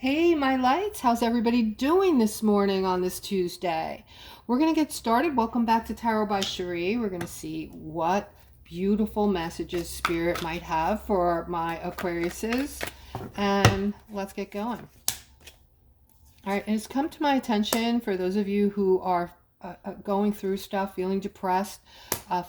Hey, my lights, how's everybody doing this morning on this Tuesday? We're going to get started. Welcome back to Tarot by Cherie. We're going to see what beautiful messages Spirit might have for my Aquariuses. And let's get going. All right, it's come to my attention for those of you who are going through stuff, feeling depressed,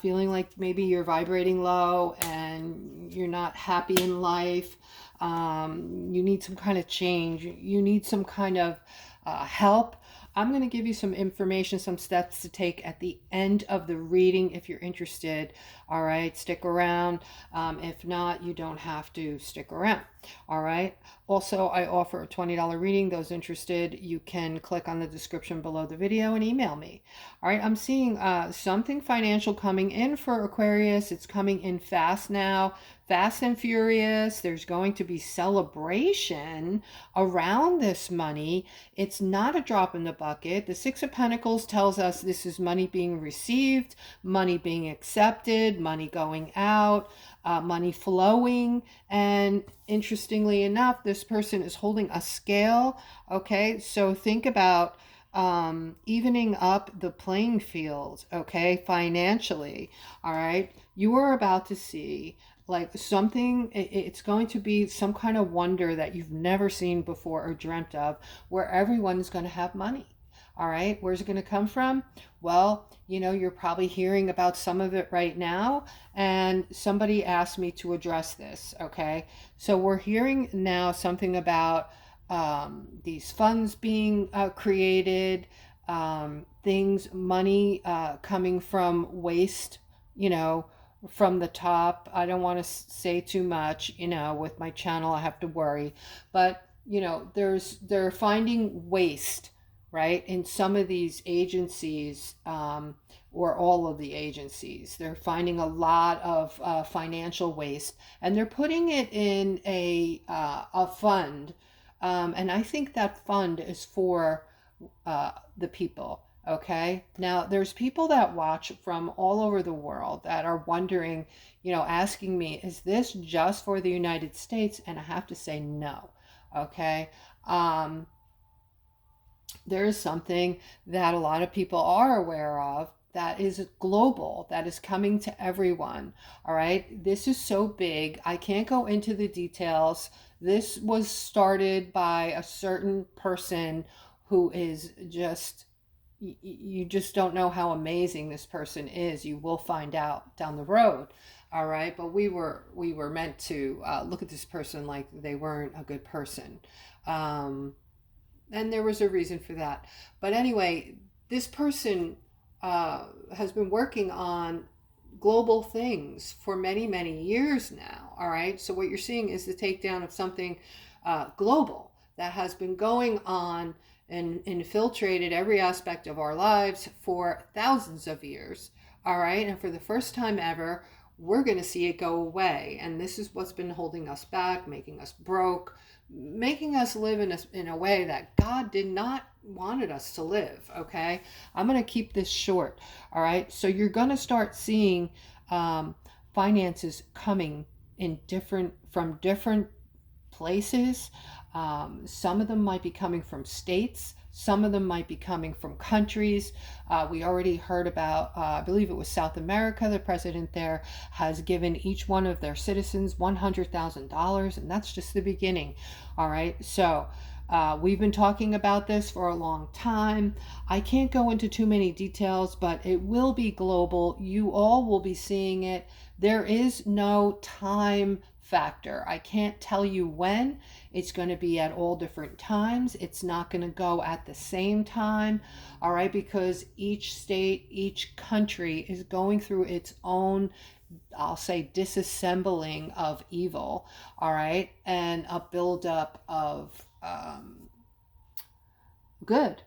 feeling like maybe you're vibrating low and you're not happy in life. You need some kind of change. You need some kind of help. I'm going to give you some information, some steps to take at the end of the reading if you're interested. All right, stick around. If not, you don't have to stick around. All right. Also, I offer a $20 reading. Those interested, you can click on the description below the video and email me. All right. I'm seeing something financial coming in for Aquarius. It's coming in fast now. Fast and furious. There's going to be celebration around this money. It's not a drop in the bucket. The Six of Pentacles tells us this is money being received, money being accepted, money going out, money flowing. And interestingly enough, this person is holding a scale. Okay, so think about evening up the playing field, okay, financially. All right, you are about to see like something, it's going to be some kind of wonder that you've never seen before or dreamt of, where everyone's going to have money. All right, where's it going to come from? Well, you're probably hearing about some of it right now, and somebody asked me to address this. Okay, so we're hearing now something about these funds being created, money coming from waste, from the top. I don't want to say too much, with my channel, I have to worry, but they're finding waste, right, in some of these agencies, or all of the agencies. They're finding a lot of financial waste, and they're putting it in a fund, and I think that fund is for the people. Okay. Now, there's people that watch from all over the world that are wondering, asking me, is this just for the United States? And I have to say no. Okay. There is something that a lot of people are aware of that is global, that is coming to everyone. All right. This is so big. I can't go into the details. This was started by a certain person who is just, you just don't know how amazing this person is. You will find out down the road. All right, but we were meant to look at this person like they weren't a good person, and there was a reason for that. But anyway, this person has been working on global things for many, many years now. All right, so what you're seeing is the takedown of something global that has been going on and infiltrated every aspect of our lives for thousands of years. All right, and for the first time ever, we're going to see it go away. And this is what's been holding us back, making us broke, making us live in a way that God did not wanted us to live. Okay, I'm going to keep this short. All right, so you're going to start seeing finances coming in from different places. Some of them might be coming from states. Some of them might be coming from countries. We already heard about, I believe it was South America. The president there has given each one of their citizens $100,000, and that's just the beginning. All right, so we've been talking about this for a long time. I can't go into too many details, but it will be global. You all will be seeing it. There is no time factor. I can't tell you when. It's going to be at all different times. It's not going to go at the same time. All right, because each state, each country is going through its own, I'll say, disassembling of evil. All right, and a buildup of good.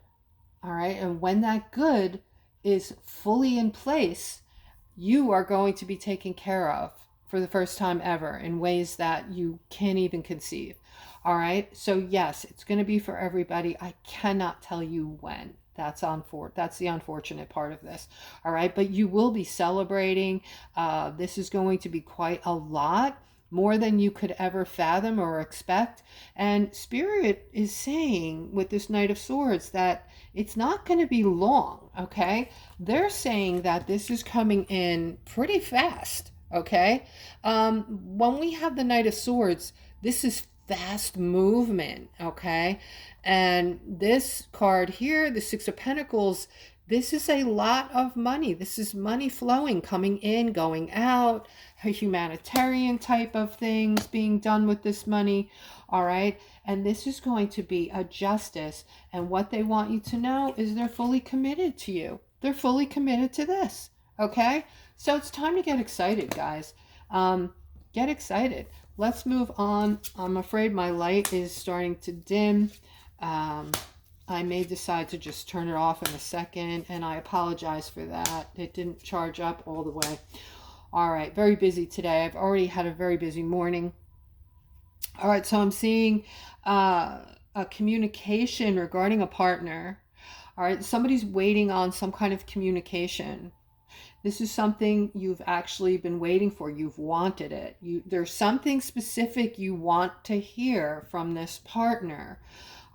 All right, and when that good is fully in place, you are going to be taken care of for the first time ever in ways that you can't even conceive. All right, so yes, it's going to be for everybody. I cannot tell you when. That's the unfortunate part of this. All right, but you will be celebrating. This is going to be quite a lot. more than you could ever fathom or expect. And Spirit is saying with this Knight of Swords that it's not going to be long, okay? They're saying that this is coming in pretty fast, okay? When we have the Knight of Swords, this is fast movement, okay? And this card here, the Six of Pentacles, this is a lot of money. This is money flowing, coming in, going out, a humanitarian type of things being done with this money, all right? And this is going to be a justice. And what they want you to know is they're fully committed to you. They're fully committed to this, okay? So it's time to get excited, guys. Get excited. Let's move on. I'm afraid my light is starting to dim. I may decide to just turn it off in a second, and I apologize for that. It didn't charge up all the way. All right, very busy today. I've already had a very busy morning. All right, so I'm seeing a communication regarding a partner. All right, somebody's waiting on some kind of communication. This is something you've actually been waiting for. You've wanted it. There's something specific you want to hear from this partner.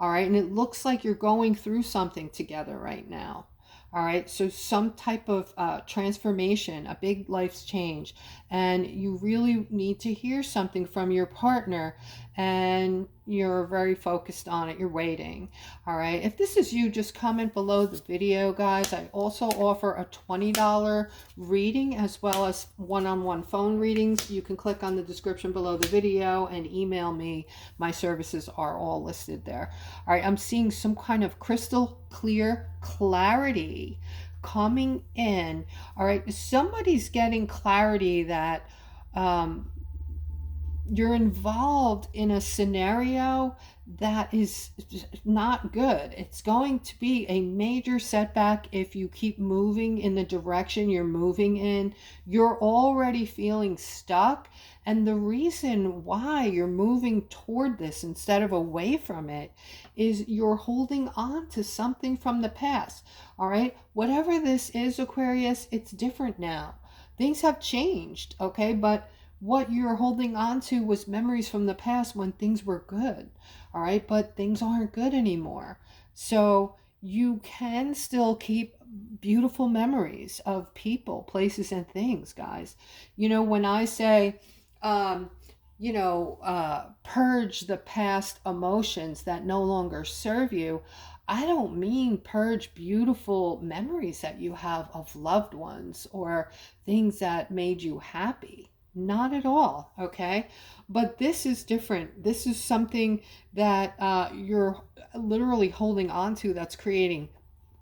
All right, and it looks like you're going through something together right now. All right, so some type of transformation, a big life's change, and you really need to hear something from your partner, and you're very focused on it. You're waiting. All right, if this is you, just comment below the video, guys. I also offer a $20 reading as well as one-on-one phone readings. You can click on the description below the video and email me. My services are all listed there. All right, I'm seeing some kind of crystal clear clarity coming in. All right, somebody's getting clarity that you're involved in a scenario that is not good. It's going to be a major setback if you keep moving in the direction you're moving in. You're already feeling stuck, and the reason why you're moving toward this instead of away from it is you're holding on to something from the past. All right, whatever this is, Aquarius, it's different now. Things have changed, okay? But what you're holding on to was memories from the past when things were good, all right? But things aren't good anymore. So you can still keep beautiful memories of people, places, and things, guys. You know, when I say, purge the past emotions that no longer serve you, I don't mean purge beautiful memories that you have of loved ones or things that made you happy. Not at all, okay? But this is different. This is something that you're literally holding on to that's creating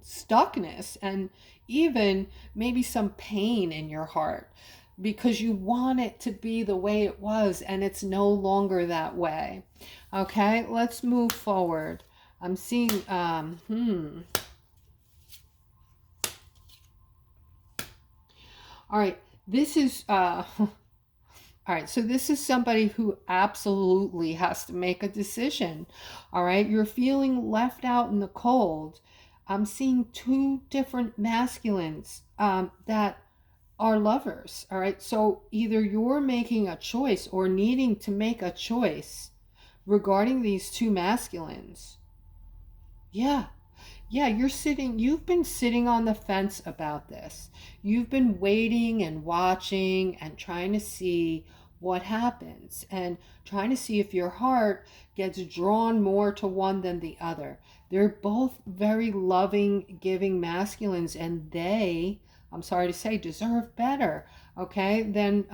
stuckness and even maybe some pain in your heart because you want it to be the way it was and it's no longer that way. Okay, let's move forward. I'm seeing, all right, this is, all right, so this is somebody who absolutely has to make a decision. All right, you're feeling left out in the cold. I'm seeing two different masculines that are lovers. All right, so either you're making a choice or needing to make a choice regarding these two masculines. Yeah, you've been sitting on the fence about this. You've been waiting and watching and trying to see what happens and trying to see if your heart gets drawn more to one than the other. They're both very loving, giving masculines, and they, I'm sorry to say, deserve better, okay, than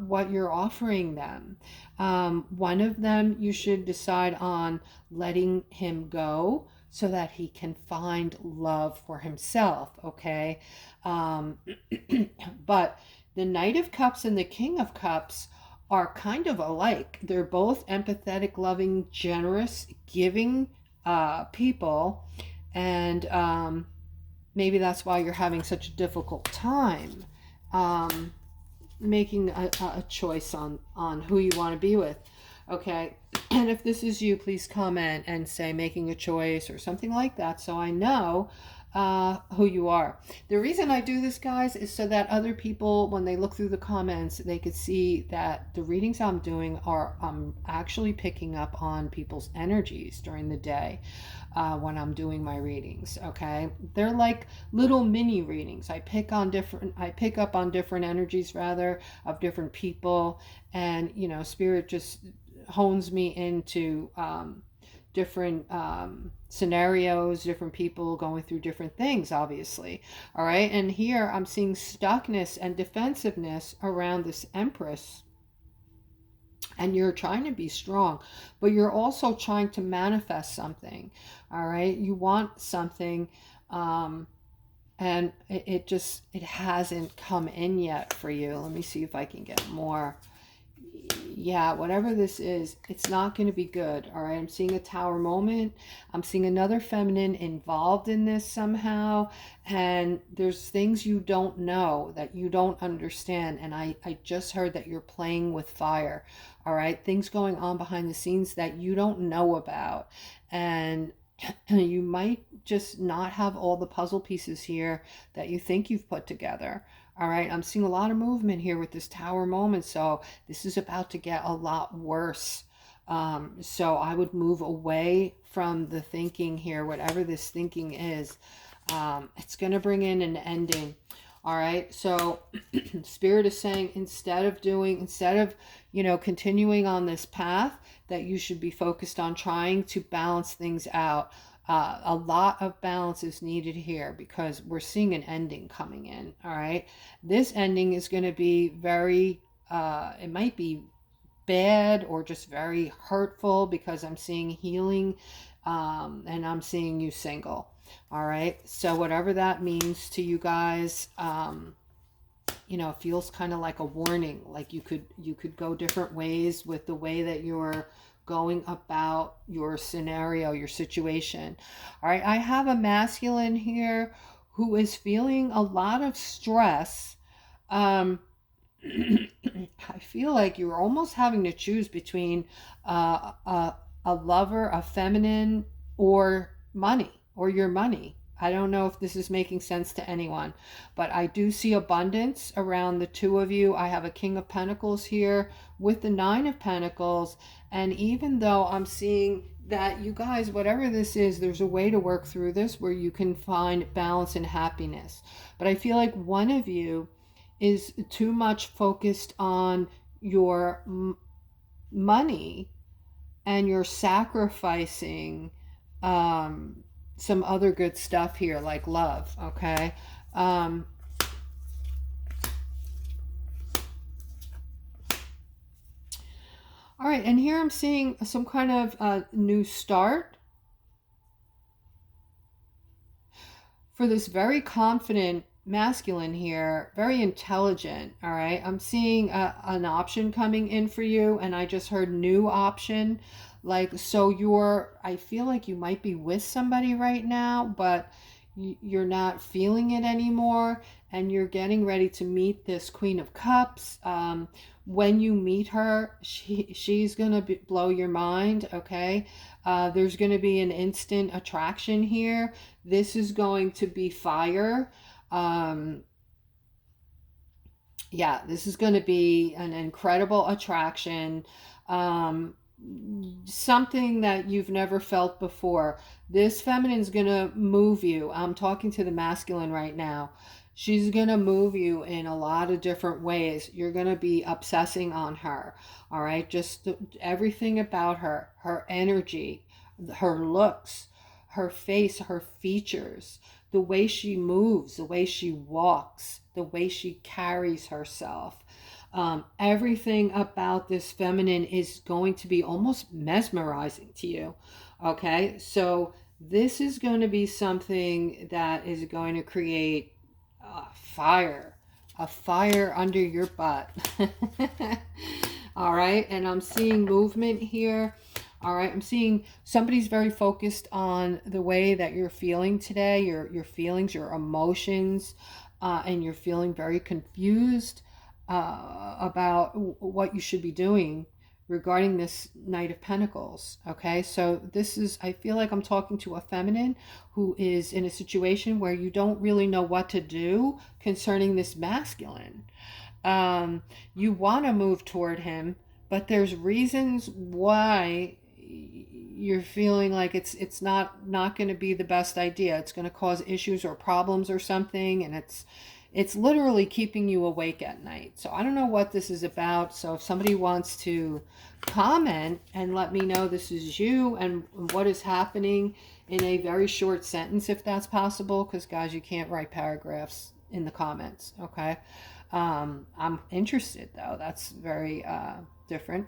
what you're offering them. One of them, you should decide on letting him go so that he can find love for himself, okay? But the Knight of Cups and the King of Cups are kind of alike. They're both empathetic, loving, generous, giving people, and maybe that's why you're having such a difficult time making a choice on who you want to be with. Okay, and if this is you, please comment and say making a choice or something like that so I know who you are. The reason I do this, guys, is so that other people, when they look through the comments, they could see that the readings I'm doing are I'm actually picking up on people's energies during the day when I'm doing my readings. Okay, they're like little mini readings. I pick up on different energies rather of different people, and Spirit just hones me into different scenarios, different people going through different things, obviously. All right. And here I'm seeing stuckness and defensiveness around this Empress. And you're trying to be strong, but you're also trying to manifest something. All right. You want something. And it hasn't come in yet for you. Let me see if I can get more. Yeah, whatever this is, it's not going to be good. All right, I'm seeing a tower moment. I'm seeing another feminine involved in this somehow, and there's things you don't know, that you don't understand. And I just heard that you're playing with fire. All right, things going on behind the scenes that you don't know about, and you might just not have all the puzzle pieces here that you think you've put together. All right, I'm seeing a lot of movement here with this tower moment. So this is about to get a lot worse. So I would move away from the thinking here, whatever this thinking is. It's going to bring in an ending. All right, so Spirit is saying instead of continuing on this path, that you should be focused on trying to balance things out. A lot of balance is needed here because we're seeing an ending coming in. All right, this ending is going to be very it might be bad or just very hurtful, because I'm seeing healing, and I'm seeing you single. All right, so whatever that means to you guys, it feels kind of like a warning, like you could go different ways with the way that you're going about your scenario, your situation. All right, I have a masculine here who is feeling a lot of stress. I feel like you're almost having to choose between a lover, a feminine, or money, or your money. I don't know if this is making sense to anyone, but I do see abundance around the two of you. I have a King of Pentacles here with the Nine of Pentacles. And even though I'm seeing that you guys, whatever this is, there's a way to work through this where you can find balance and happiness. But I feel like one of you is too much focused on your money, and you're sacrificing some other good stuff here, like love. Okay. All right, and here I'm seeing some kind of new start for this very confident masculine here, very intelligent. All right, I'm seeing an option coming in for you, and I just heard new option. Like, so I feel like you might be with somebody right now, but you're not feeling it anymore, and you're getting ready to meet this Queen of Cups. When you meet her, she's gonna blow your mind. Okay, there's gonna be an instant attraction here. This is going to be fire. Yeah, this is going to be an incredible attraction. Something that you've never felt before. This feminine's going to move you. I'm talking to the masculine right now. She's going to move you in a lot of different ways. You're going to be obsessing on her. All right, just everything about her, her energy, her looks, her face, her features, the way she moves, the way she walks, the way she carries herself. Everything about this feminine is going to be almost mesmerizing to you. Okay, so this is going to be something that is going to create a fire under your butt. All right, and I'm seeing movement here. All right, I'm seeing somebody's very focused on the way that you're feeling today, your feelings, your emotions, and you're feeling very confused about what you should be doing regarding this Knight of Pentacles. Okay, so this is, I feel like I'm talking to a feminine who is in a situation where you don't really know what to do concerning this masculine. You want to move toward him, but there's reasons why you're feeling like it's not going to be the best idea. It's going to cause issues or problems or something, and it's literally keeping you awake at night. So I don't know what this is about. So if somebody wants to comment and let me know this is you and what is happening in a very short sentence, if that's possible, because guys, you can't write paragraphs in the comments. Okay. I'm interested though. That's very different.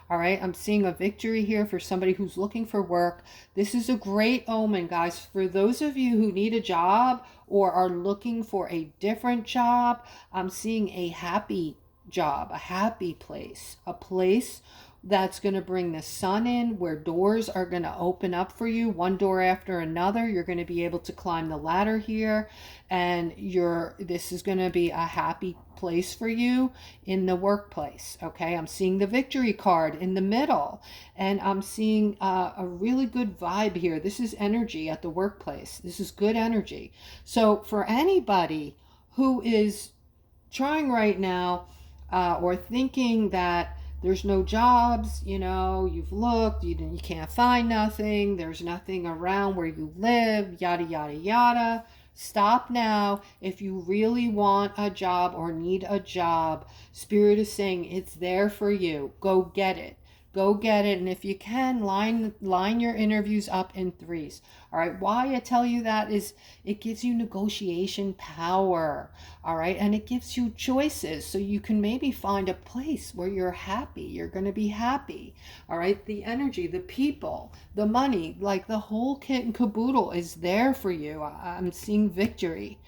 All right, I'm seeing a victory here for somebody who's looking for work. This is a great omen, guys. For those of you who need a job or are looking for a different job, I'm seeing a happy job, a happy place, a place that's going to bring the sun in, where doors are going to open up for you, one door after another. You're going to be able to climb the ladder here, and this is going to be a happy place for you in the workplace. Okay, I'm seeing the victory card in the middle, and I'm seeing a really good vibe here. This is energy at the workplace. This is good energy. So for anybody who is trying right now or thinking that there's no jobs, you've looked, you can't find nothing, there's nothing around where you live, yada, yada, yada. Stop now. If you really want a job or need a job, Spirit is saying it's there for you. Go get it. Go get it. And if you can, line your interviews up in threes. All right. Why I tell you that is it gives you negotiation power. All right. And it gives you choices. So you can maybe find a place where you're happy. You're going to be happy. All right. The energy, the people, the money, like the whole kit and caboodle is there for you. I'm seeing victory.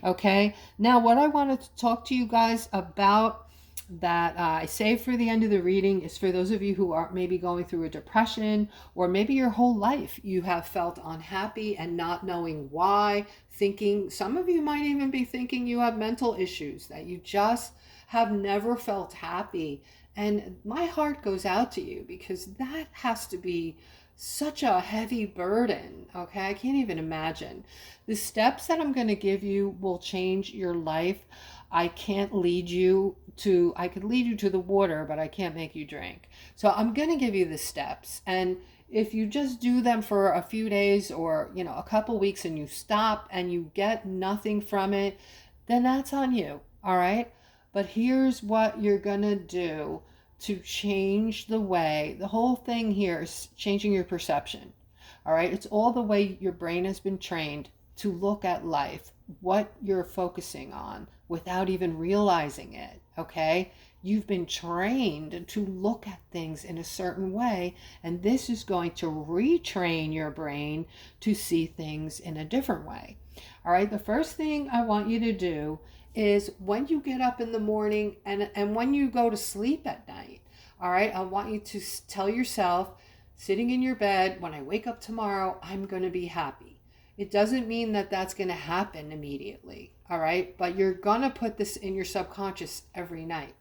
Okay. Now, what I wanted to talk to you guys about that I saved for the end of the reading is for those of you who are maybe going through a depression, or maybe your whole life you have felt unhappy and not knowing why, thinking, some of you might even be thinking you have mental issues, that you just have never felt happy. And my heart goes out to you, because that has to be such a heavy burden. Okay, I can't even imagine. The steps that I'm going to give you will change your life. I could lead you to the water, but I can't make you drink. So I'm going to give you the steps. And if you just do them for a few days or, a couple weeks, and you stop and you get nothing from it, then that's on you. All right. But here's what you're going to do to change the whole thing here is changing your perception. All right. It's all the way your brain has been trained to look at life, what you're focusing on without even realizing it. Okay. You've been trained to look at things in a certain way, and this is going to retrain your brain to see things in a different way. All right. The first thing I want you to do is when you get up in the morning and when you go to sleep at night, all right, I want you to tell yourself, sitting in your bed, when I wake up tomorrow, I'm going to be happy. It doesn't mean that that's going to happen immediately, all right? But you're going to put this in your subconscious every night,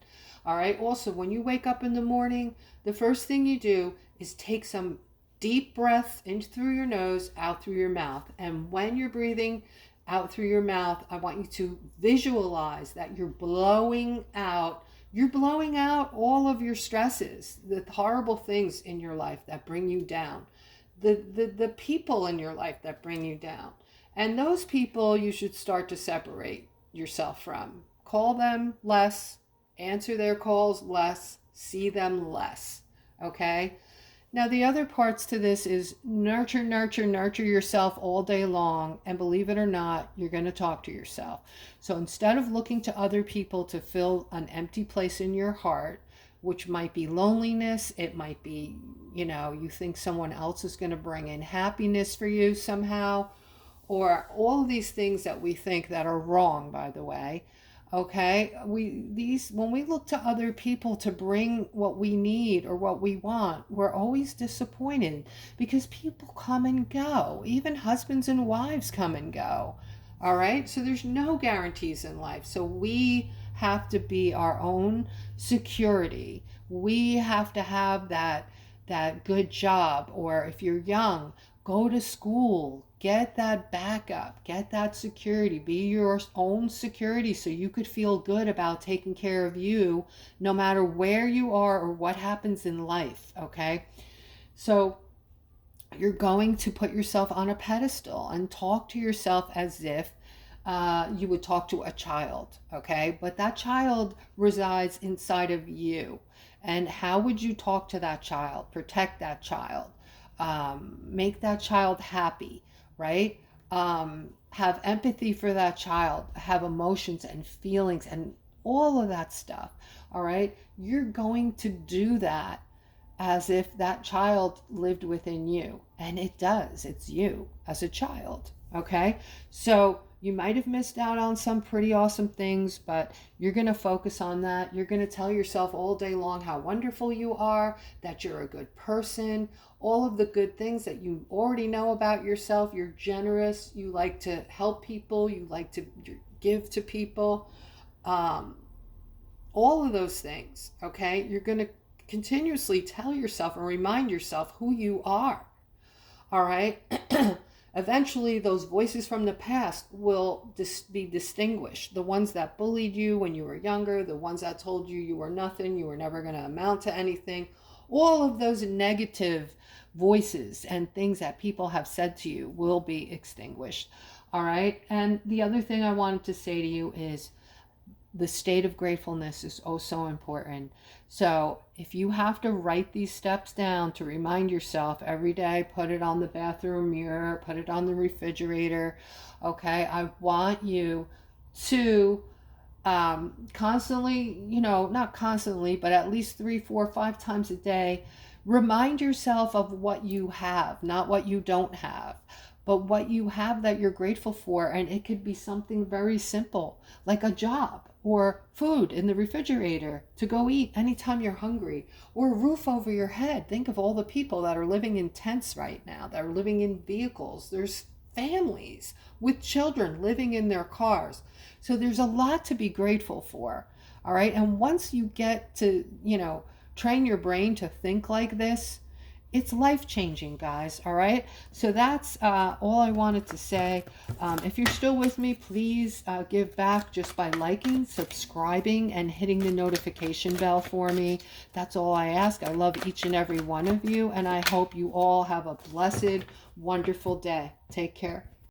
all right? Also, when you wake up in the morning, the first thing you do is take some deep breaths in through your nose, out through your mouth. And when you're breathing out through your mouth, I want you to visualize that you're blowing out all of your stresses, the horrible things in your life that bring you down, the people in your life that bring you down. And those people you should start to separate yourself from. Call them less, answer their calls less, see them less. Okay? Now, the other parts to this is nurture yourself all day long. And believe it or not, you're going to talk to yourself. So instead of looking to other people to fill an empty place in your heart, which might be loneliness, it might be, you think someone else is going to bring in happiness for you somehow, or all of these things that we think that are wrong, by the way. Okay, when we look to other people to bring what we need or what we want, we're always disappointed, because people come and go. Even husbands and wives come and go. All right, so there's no guarantees in life. So we have to be our own security. We have to have that good job, or if you're young, go to school, get that backup, get that security, be your own security so you could feel good about taking care of you no matter where you are or what happens in life, okay? So you're going to put yourself on a pedestal and talk to yourself as if you would talk to a child, okay? But that child resides inside of you. And how would you talk to that child? Protect that child. Make that child happy, right? Have empathy for that child. Have emotions and feelings and all of that stuff, all right? You're going to do that as if that child lived within you. And it does. It's you as a child, okay? So you might have missed out on some pretty awesome things, but you're going to focus on that. You're going to tell yourself all day long how wonderful you are, that you're a good person, all of the good things that you already know about yourself. You're generous. You like to help people. You like to give to people. All of those things, okay? You're going to continuously tell yourself and remind yourself who you are, all right? Eventually, those voices from the past will be distinguished. The ones that bullied you when you were younger, the ones that told you you were nothing, you were never going to amount to anything, all of those negative voices and things that people have said to you will be extinguished, all right? And the other thing I wanted to say to you is the state of gratefulness is oh so important. So if you have to write these steps down to remind yourself every day, put it on the bathroom mirror, put it on the refrigerator, okay? I want you to constantly, not constantly, but at least 3, 4, 5 times a day, remind yourself of what you have, not what you don't have, but what you have that you're grateful for. And it could be something very simple, like a job, or food in the refrigerator to go eat anytime you're hungry, or a roof over your head. Think of all the people that are living in tents right now, that are living in vehicles. There's families with children living in their cars. So there's a lot to be grateful for, all right? And once you get to, train your brain to think like this, it's life-changing, guys, all right? So that's all I wanted to say. If you're still with me, please give back just by liking, subscribing, and hitting the notification bell for me. That's all I ask. I love each and every one of you, and I hope you all have a blessed, wonderful day. Take care.